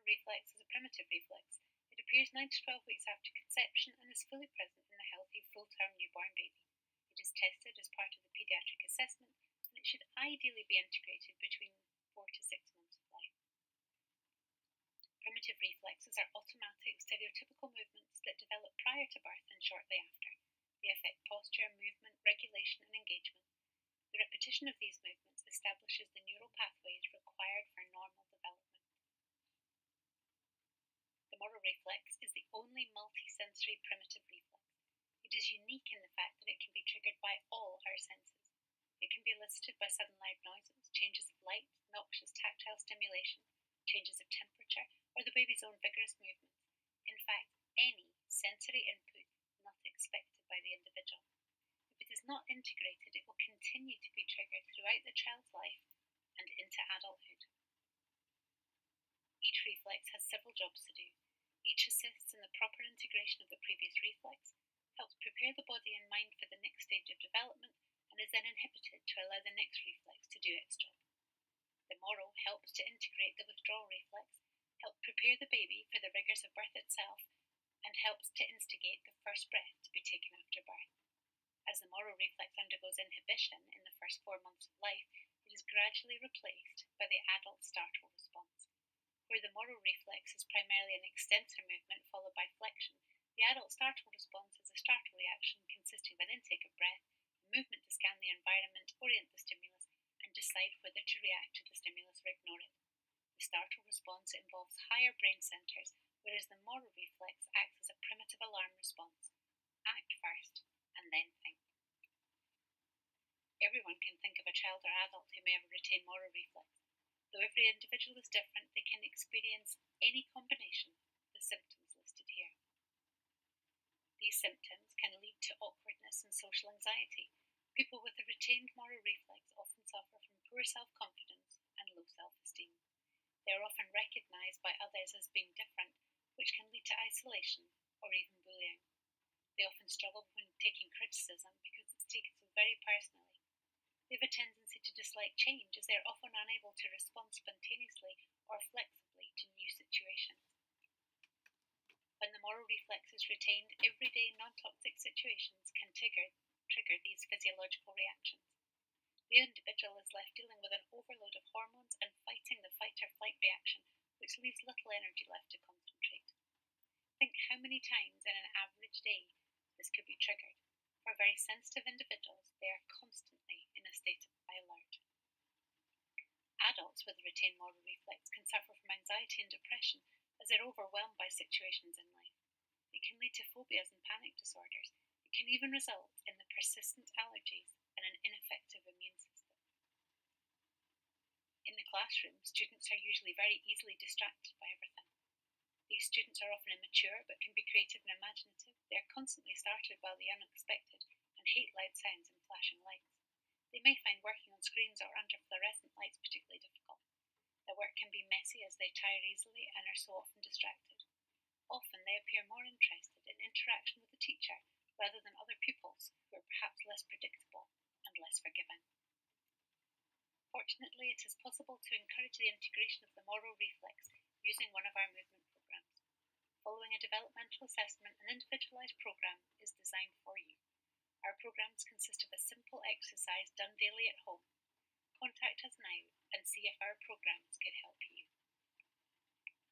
reflex is a primitive reflex. It appears 9 to 12 weeks after conception and is fully present in the healthy, full-term newborn baby. It is tested as part of the paediatric assessment, and it should ideally be integrated between 4 to 6 months of life. Primitive reflexes are automatic, stereotypical movements that develop prior to birth and shortly after. They affect posture, movement, regulation, and engagement. The repetition of these movements establishes the neural pathways required for normal development. The Moro Reflex is the only multisensory primitive reflex. It is unique in the fact that it can be triggered by all our senses. It can be elicited by sudden loud noises, changes of light, noxious tactile stimulation, changes of temperature, or the baby's own vigorous movements. In fact, any sensory input not expected by the individual. If it is not integrated, it will continue to be triggered throughout the child's life and into adulthood. Each reflex has several jobs to do. Each assists in the proper integration of the previous reflex, helps prepare the body and mind for the next stage of development, and is then inhibited to allow the next reflex to do its job. The Moro helps to integrate the withdrawal reflex, helps prepare the baby for the rigours of birth itself, and helps to instigate the first breath to be taken after birth. As the Moro reflex undergoes inhibition in the first 4 months of life, it is gradually replaced by the adult startle response. Where the Moro reflex is primarily an extensor movement followed by flexion, the adult startle response is a startle reaction consisting of an intake of breath, a movement to scan the environment, orient the stimulus, and decide whether to react to the stimulus or ignore it. The startle response involves higher brain centres, whereas the Moro reflex acts as a primitive alarm response. Act first, and then think. Everyone can think of a child or adult who may have a retained Moro reflex. Though every individual is different, they can experience any combination of the symptoms listed here. These symptoms can lead to awkwardness and social anxiety. People with a retained Moro reflex often suffer from poor self-confidence and low self-esteem. They are often recognised by others as being different, which can lead to isolation or even bullying. They often struggle when taking criticism because it's taken so very personally. They have a tendency to dislike change as they are often unable to respond spontaneously or flexibly to new situations. When the Moro reflex is retained, everyday non-toxic situations can trigger these physiological reactions. The individual is left dealing with an overload of hormones and fighting the fight-or-flight reaction, which leaves little energy left to concentrate. Think how many times in an average day this could be triggered. For very sensitive individuals, they are constantly in a state of high alert. Adults with a retained Moro reflex can suffer from anxiety and depression as they're overwhelmed by situations in life. It can lead to phobias and panic disorders. It can even result in the persistent allergies and an ineffective immune system. In the classroom, students are usually very easily distracted by everything. These students are often immature but can be creative and imaginative. They are constantly startled by the unexpected and hate loud sounds and flashing lights. They may find working on screens or under fluorescent lights particularly difficult. Their work can be messy as they tire easily and are so often distracted. Often they appear more interested in interaction with the teacher rather than other pupils who are perhaps less predictable and less forgiving. Fortunately, it is possible to encourage the integration of the Moro reflex using one of our movement programs. Following a developmental assessment, an individualised program is designed for you. Our programs consist of a simple exercise done daily at home. Contact us now and see if our programs could help you.